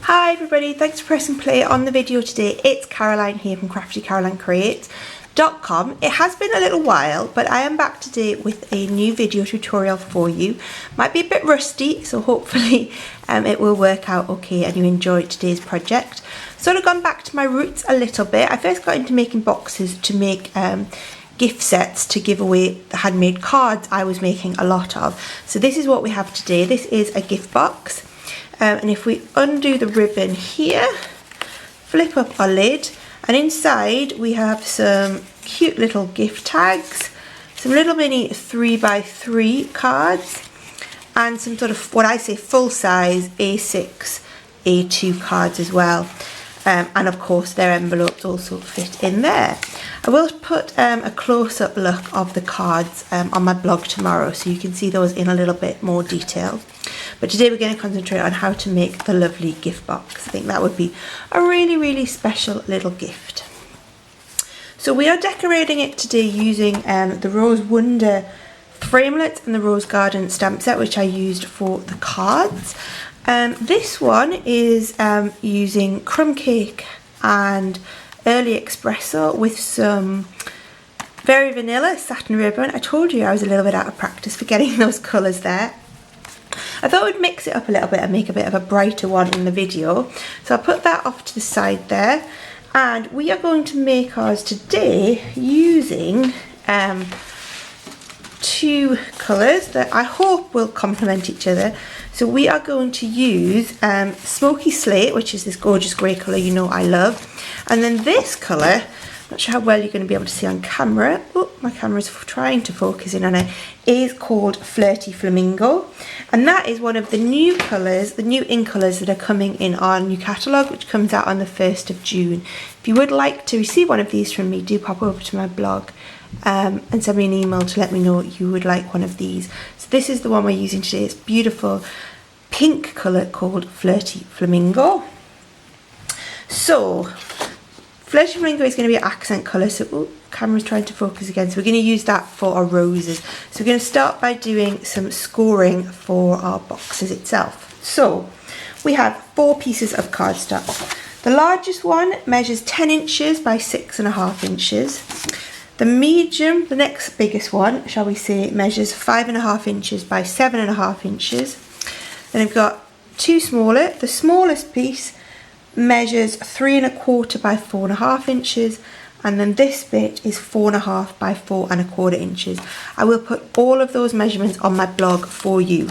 Hi everybody, thanks for pressing play on the video today. It's Caroline here from craftycarolinecreates.com. It has been a little while, but I am back today with a new video tutorial for you. Might be a bit rusty, so hopefully it will work out okay and you enjoy today's project. Sort of gone back to my roots a little bit. I first got into making boxes to make gift sets to give away the handmade cards I was making a lot of. So this is what we have today. This is a gift box. And if we undo the ribbon here, flip up our lid, and inside we have some cute little gift tags, some little mini 3x3 cards, and some sort of what I say full size A6, A2 cards as well. And of course their envelopes also fit in there. I will put a close-up look of the cards on my blog tomorrow, so you can see those in a little bit more detail. But today we're going to concentrate on how to make the lovely gift box. I think that would be a really special little gift. So we are decorating it today using the Rose Wonder framelit and the Rose Garden stamp set, which I used for the cards. This one is using crumb cake and early espresso with some very vanilla satin ribbon. I told you I was a little bit out of practice for getting those colours there. I thought I would mix it up a little bit and make a bit of a brighter one in the video. So I'll put that off to the side there. And we are going to make ours today using two colours that I hope will complement each other. So we are going to use Smoky Slate, which is this gorgeous grey colour you know I love. And then this colour, not sure how well you're going to be able to see on camera. Oh, my camera's trying to focus in on it. Is called Flirty Flamingo. And that is one of the new colours, the new ink colours that are coming in our new catalogue, which comes out on the 1st of June. If you would like to receive one of these from me, do pop over to my blog and send me an email to let me know you would like one of these. So this is the one we're using today. It's beautiful pink colour called Flirty Flamingo. So Flirty Flamingo is going to be an accent colour, so ooh, camera's trying to focus again, so we're going to use that for our roses. So we're going to start by doing some scoring for our boxes itself. So we have 4 pieces of cardstock. The largest one measures 10 inches by 6.5 inches. The medium, the next biggest one, shall we say, measures 5.5 inches by 7.5 inches. Then I've got 2 smaller. The smallest piece measures 3.25 by 4.5 inches, and then this bit is 4.5 by 4.25 inches. I will put all of those measurements on my blog for you.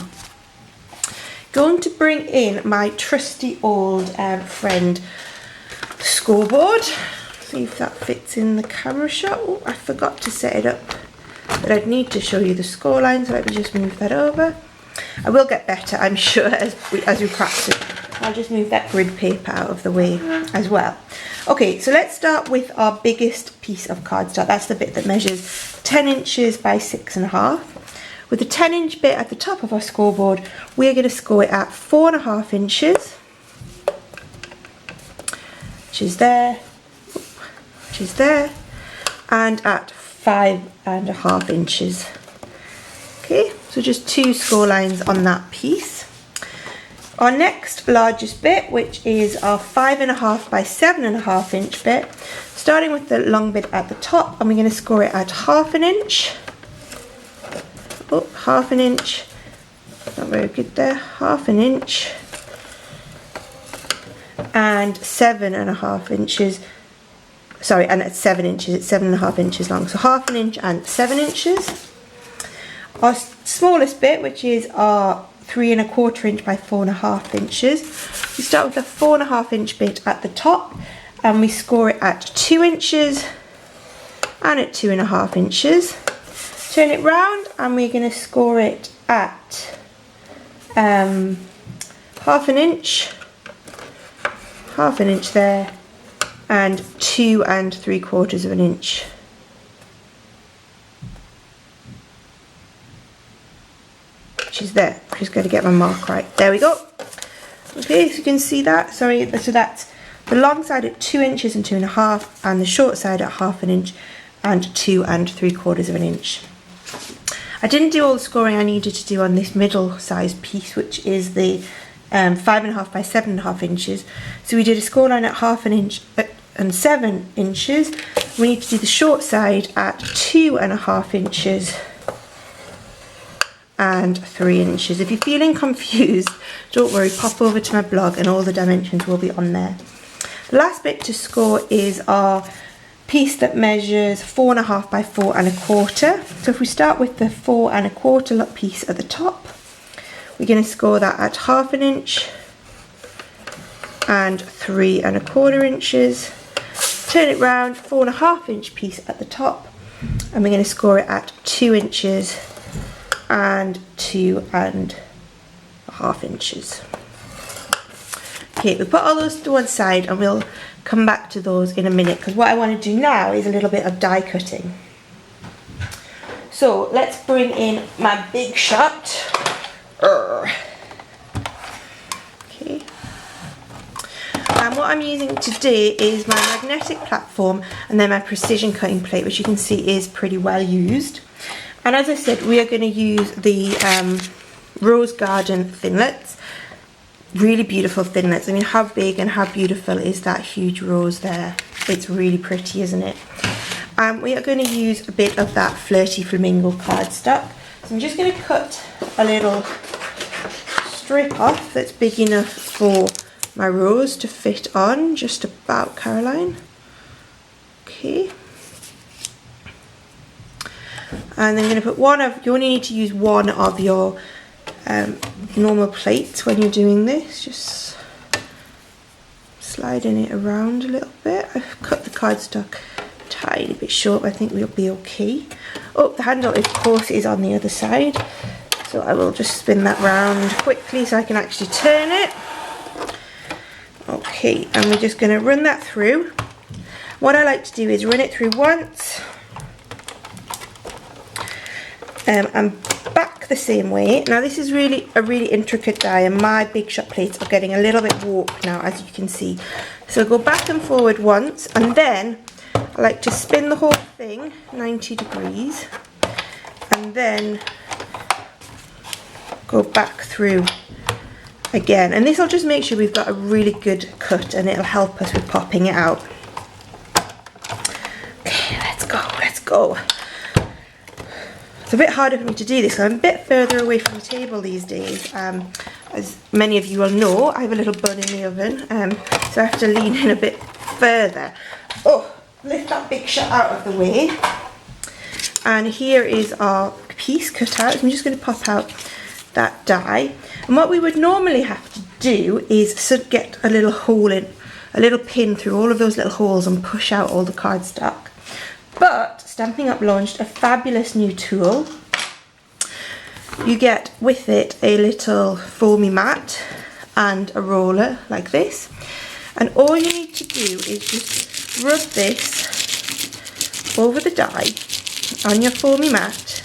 Going to bring in my trusty old friend scoreboard. See if that fits in the camera shot. Oh, I forgot to set it up, but I'd need to show you the score line, so let me just move that over. I will get better, I'm sure, as we practice. I'll just move that grid paper out of the way as well. Okay, so let's start with our biggest piece of cardstock. That's the bit that measures 10 inches by 6.5. With the 10-inch bit at the top of our scoreboard, we're going to score it at 4.5 inches, which is there, and at 5.5 inches. Okay, so just 2 score lines on that piece. Our next largest bit, which is our 5.5 by 7.5 inch bit, starting with the long bit at the top, and we're going to score it at 1/2 inch. Oh, 1/2 inch. Not very good there. 1/2 inch. And 7.5 inches. Sorry, and it's 7 inches. It's 7.5 inches long. So 1/2 inch and 7 inches. Our smallest bit, which is our 3.25 inch by 4.5 inches. We start with the 4.5 inch bit at the top, and we score it at 2 inches and at 2.5 inches. Turn it round, and we're going to score it at 1/2 inch, 1/2 inch there, and 2.75 inches. Which is there. Just got to get my mark right. There we go. Okay, so you can see that. Sorry, so that's the long side at 2 inches and 2.5, and the short side at 1/2 inch and 2.75 inches. I didn't do all the scoring I needed to do on this middle size piece, which is the 5.5 by 7.5 inches. So we did a score line at 1/2 inch and 7 inches. We need to do the short side at 2.5 inches and 3 inches. If you're feeling confused, don't worry, pop over to my blog and all the dimensions will be on there. The last bit to score is our piece that measures 4.5 by 4.25. So if we start with the 4.25 piece at the top, we're going to score that at 1/2 inch and 3.25 inches. Turn it round, 4.5 inch piece at the top, and we're going to score it at 2 inches and 2.5 inches. Okay, we put all those to one side and we'll come back to those in a minute, because what I want to do now is a little bit of die cutting. So let's bring in my big shot. Okay. And what I'm using today is my magnetic platform and then my precision cutting plate, which you can see is pretty well used. And as I said, we are going to use the Rose Garden thinlets. Really beautiful thinlets. I mean, how big and how beautiful is that huge rose there? It's really pretty, isn't it? We are going to use a bit of that Flirty Flamingo cardstock. So I'm just going to cut a little strip off that's big enough for my rose to fit on, just about, Caroline. Okay. And I'm going to put you only need to use one of your normal plates when you're doing this. Just sliding it around a little bit. I've cut the cardstock a tiny bit short, but I think we'll be okay. Oh, the handle of course is on the other side, so I will just spin that round quickly so I can actually turn it. Okay, and we're just going to run that through. What I like to do is run it through once and back the same way. Now this is really a really intricate die, and my big shot plates are getting a little bit warped now, as you can see. So go back and forward once, and then I like to spin the whole thing 90 degrees and then go back through again, and this will just make sure we've got a really good cut, and it'll help us with popping it out. Okay, let's go. It's a bit harder for me to do this. I'm a bit further away from the table these days. As many of you will know, I have a little bun in the oven, so I have to lean in a bit further. Oh, lift that big shot out of the way. And here is our piece cut out. So I'm just going to pop out that die. And what we would normally have to do is get a little hole in, a little pin through all of those little holes and push out all the cardstock. But Stampin' Up! Launched a fabulous new tool. You get with it a little foamy mat and a roller like this. And all you need to do is just rub this over the die on your foamy mat.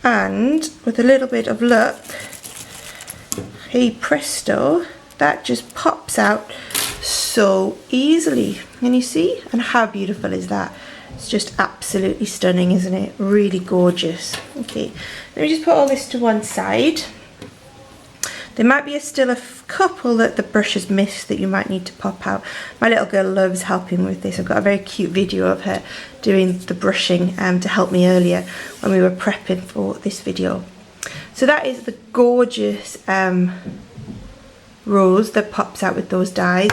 And with a little bit of luck, hey presto, that just pops out so easily. Can you see? And how beautiful is that? It's just absolutely stunning, isn't it? Really gorgeous. Okay, let me just put all this to one side. There might be still a couple that the brush has missed that you might need to pop out. My little girl loves helping with this. I've got a very cute video of her doing the brushing to help me earlier when we were prepping for this video. So that is the gorgeous rose that pops out with those dies.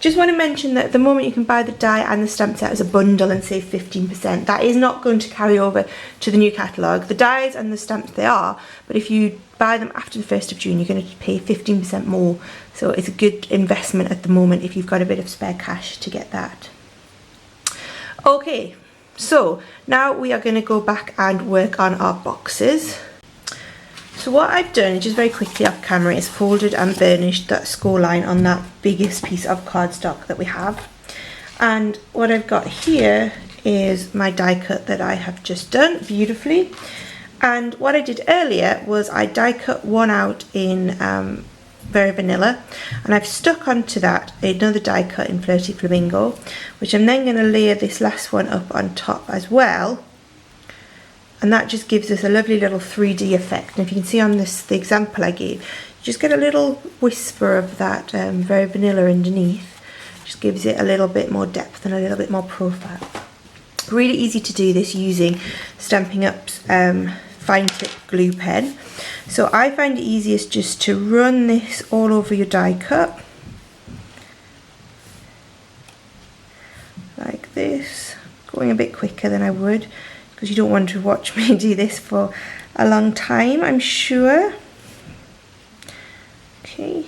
Just want to mention that at the moment you can buy the die and the stamp set as a bundle and save 15%. That is not going to carry over to the new catalogue. The dies and the stamps they are, but if you buy them after the 1st of June you're going to pay 15% more. So it's a good investment at the moment if you've got a bit of spare cash to get that. Okay, so now we are going to go back and work on our boxes. So what I've done, just very quickly off camera, is folded and burnished that score line on that biggest piece of cardstock that we have. And what I've got here is my die cut that I have just done beautifully. And what I did earlier was I die cut one out in Very Vanilla, and I've stuck onto that another die cut in Flirty Flamingo, which I'm then going to layer this last one up on top as well. and that just gives us a lovely little 3D effect. And if you can see on this, the example I gave, you just get a little whisper of that very vanilla underneath. Just gives it a little bit more depth and a little bit more profile. Really easy to do this using Stampin' Up's fine tip glue pen. So I find it easiest just to run this all over your die cut, like this, going a bit quicker than I would because you don't want to watch me do this for a long time, I'm sure. Okay,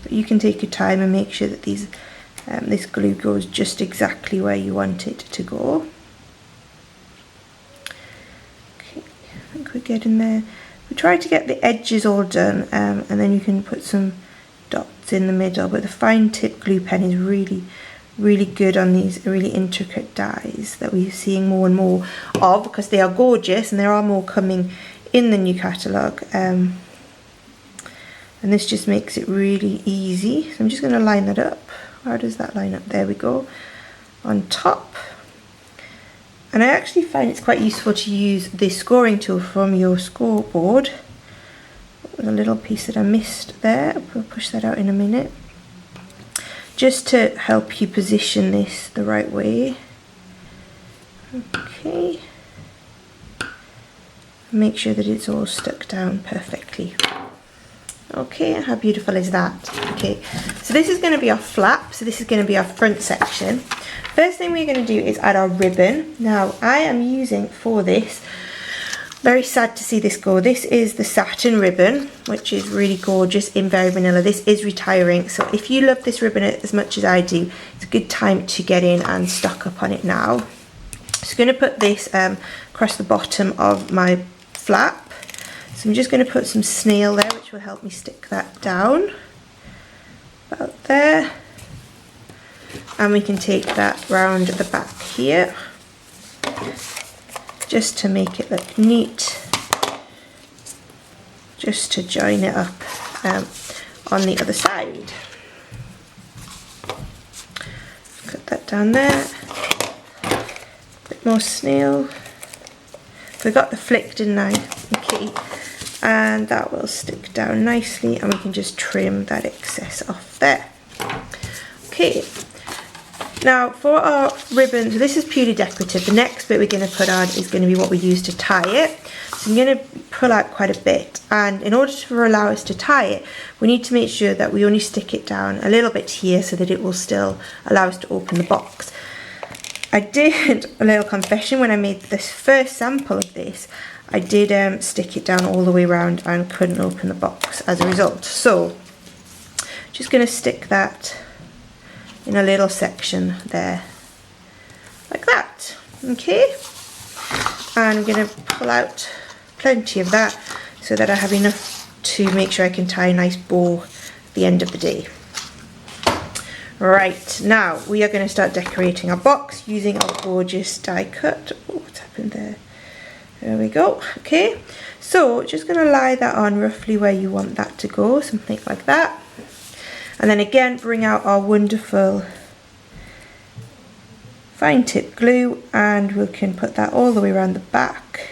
but you can take your time and make sure that these this glue goes just exactly where you want it to go. Okay, I think we're getting there. We try to get the edges all done, and then you can put some dots in the middle, but the fine tip glue pen is really good on these really intricate dies that we're seeing more and more of, because they are gorgeous and there are more coming in the new catalogue. And this just makes it really easy. So I'm just going to line that up. How does that line up? There we go, on top. And I actually find it's quite useful to use the scoring tool from your scoreboard. There's a little piece that I missed there. We'll push that out in a minute, just to help you position this the right way. Okay, make sure that it's all stuck down perfectly. Okay, how beautiful is that? Okay, so this is going to be our flap, so this is going to be our front section. First thing we're going to do is add our ribbon. Now I am using for this, very sad to see this go, this is the Satin Ribbon, which is really gorgeous in Very Vanilla. This is retiring, so if you love this ribbon as much as I do, it's a good time to get in and stock up on it now. So I'm going to put this across the bottom of my flap. So I'm just going to put some snail there, which will help me stick that down about there, and we can take that round the back here just to make it look neat, just to join it up on the other side. Cut that down there, a bit more snail. So I got the flick, didn't I? Okay, and that will stick down nicely, and we can just trim that excess off there. Okay, now for our ribbon, so this is purely decorative. The next bit we're going to put on is going to be what we use to tie it. So I'm going to pull out quite a bit, and in order to allow us to tie it, we need to make sure that we only stick it down a little bit here so that it will still allow us to open the box. I did a little confession when I made this first sample of this. I did stick it down all the way around and couldn't open the box as a result. So just going to stick that in a little section there, like that. Okay, and I'm going to pull out plenty of that so that I have enough to make sure I can tie a nice bow at the end of the day. Right, now we are going to start decorating our box using our gorgeous die cut. Oh, what's happened there? There we go. Okay, so just going to lie that on roughly where you want that to go, something like that. And then again, bring out our wonderful fine tip glue, and we can put that all the way around the back,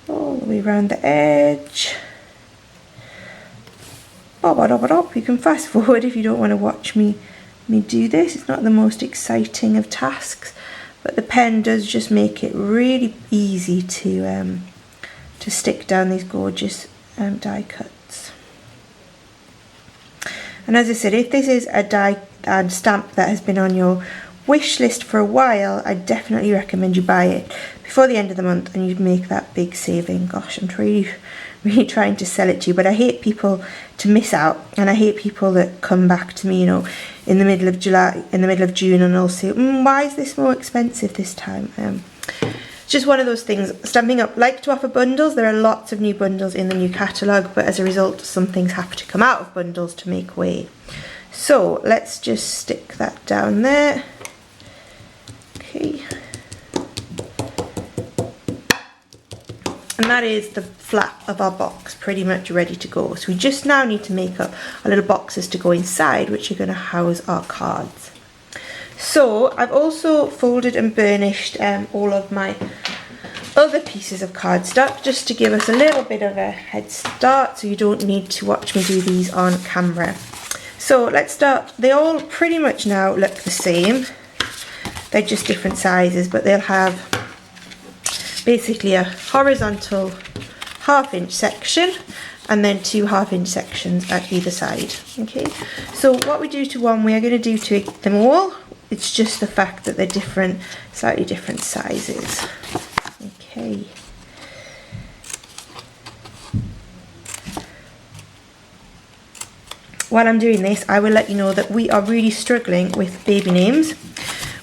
all the way around the edge. You can fast forward if you don't want to watch me do this. It's not the most exciting of tasks, but the pen does just make it really easy to stick down these gorgeous die cuts. And as I said, if this is a die and stamp that has been on your wish list for a while, I definitely recommend you buy it before the end of the month, and you'd make that big saving. Gosh, I'm really trying to sell it to you, but I hate people to miss out, and I hate people that come back to me, you know, in the middle of July, in the middle of June, and they'll say, why is this more expensive this time? It's just one of those things. Stampin' Up like to offer bundles. There are lots of new bundles in the new catalogue, but as a result, some things have to come out of bundles to make way. So let's just stick that down there. Okay. And that is the flap of our box pretty much ready to go. So we just now need to make up our little boxes to go inside, which are going to house our cards. So I've also folded and burnished all of my other pieces of cardstock just to give us a little bit of a head start, so you don't need to watch me do these on camera. So let's start. They all pretty much now look the same. They're just different sizes, but they'll have basically a horizontal 1/2 inch section and then 2 1/2 inch sections at either side. Okay, so what we do to one, we are going to do to them all. It's just the fact that they're different, slightly different sizes. Okay. While I'm doing this, I will let you know that we are really struggling with baby names.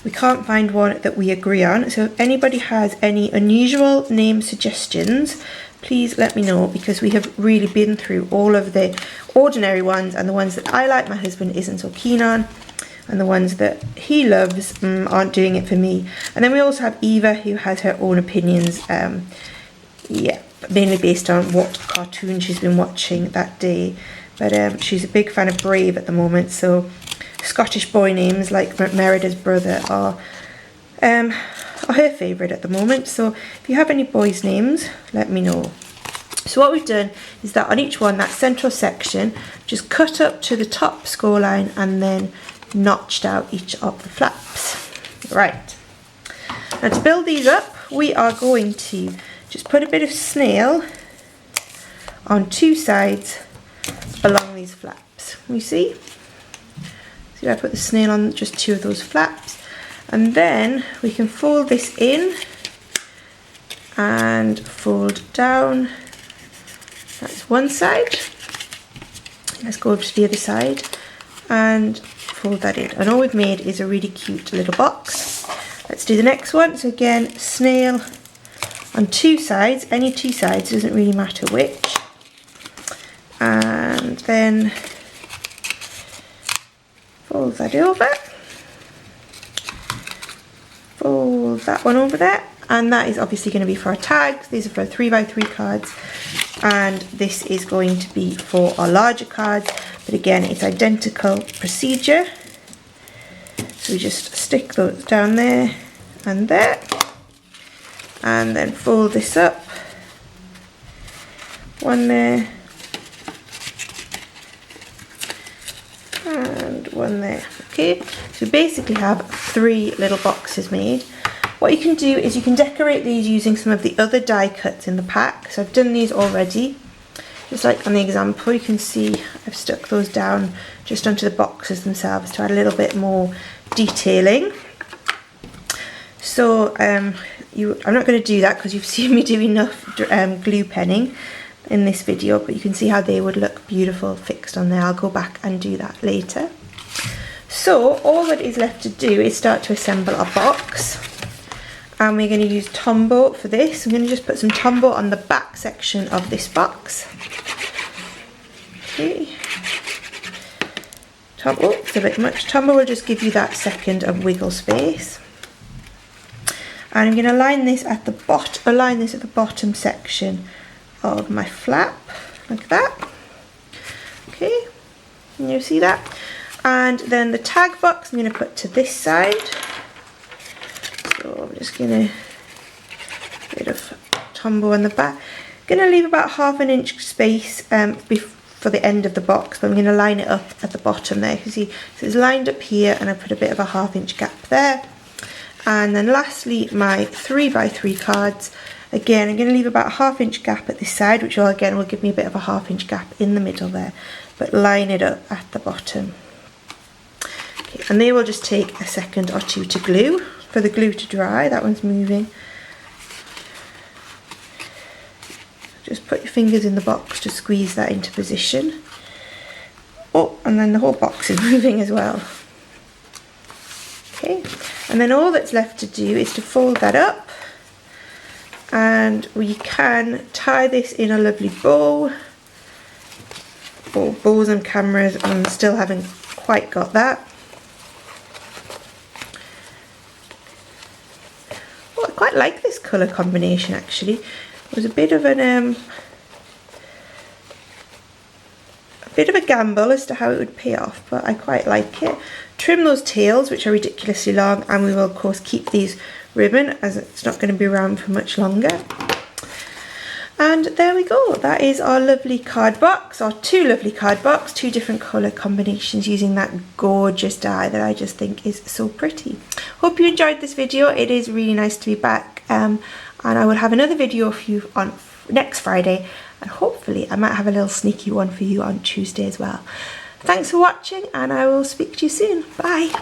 We can't find one that we agree on. So if anybody has any unusual name suggestions, please let me know, because we have really been through all of the ordinary ones, and the ones that I like my husband isn't so keen on, and the ones that he loves aren't doing it for me. And then we also have Eva, who has her own opinions, yeah, mainly based on what cartoon she's been watching that day. But she's a big fan of Brave at the moment, so Scottish boy names like Merida's brother are her favourite at the moment. So if you have any boys' names, let me know. So what we've done is that on each one, that central section, just cut up to the top score line and then notched out each of the flaps. Right, now to build these up, we are going to just put a bit of snail on 2 sides along these flaps. You see I put the snail on just 2 of those flaps, and then we can fold this in and fold down. That's one side. Let's go over to the other side and fold that in, and all we've made is a really cute little box. Let's do the next one. So again, snail on 2 sides, any 2 sides, doesn't really matter which, and then fold that over, fold that one over there, and that is obviously going to be for our tags. These are for 3x3 cards, and this is going to be for our larger cards, but again it's identical procedure. So we just stick those down there and there, and then fold this up, one there and one there. Okay, so we basically have 3 little boxes made. What you can do is you can decorate these using some of the other die cuts in the pack. So I've done these already, just like on the example. You can see I've stuck those down just onto the boxes themselves to add a little bit more detailing. So I'm not going to do that because you've seen me do enough glue penning in this video, but you can see how they would look beautiful fixed on there. I'll go back and do that later. So all that is left to do is start to assemble our box, and we're going to use Tombow for this. I'm going to just put some Tombow on the back section of this box. Okay. Tombow, it's a bit much. Tombow will just give you that second of wiggle space. And I'm going to line this at the bottom section of my flap, like that. Okay, can you see that? And then the tag box I'm going to put to this side. So I'm just going to bit of Tombow on the back. Going to leave about 1/2 inch space for the end of the box, but I'm going to line it up at the bottom there. You can see so it's lined up here, and I put a bit of a 1/2 inch gap there. And then lastly, my 3x3 cards. Again, I'm going to leave about a 1/2 inch gap at this side, which will give me a bit of a 1/2 inch gap in the middle there, but line it up at the bottom. Okay, and they will just take a second or two to glue, for the glue to dry. That one's moving. Just put your fingers in the box to squeeze that into position. Oh, and then the whole box is moving as well. Okay, and then all that's left to do is to fold that up, and we can tie this in a lovely bow. Oh, bows and cameras, and I still haven't quite got that. Oh, I quite like this colour combination actually. It was a bit of a gamble as to how it would pay off, but I quite like it. trim those tails, which are ridiculously long, and we will of course keep these ribbon as it's not going to be around for much longer. And there we go, that is our lovely card box, or two lovely card box, two different colour combinations using that gorgeous die that I just think is so pretty. Hope you enjoyed this video. It is really nice to be back, and I will have another video for you on next Friday, and hopefully I might have a little sneaky one for you on Tuesday as well. Thanks for watching, and I will speak to you soon. Bye.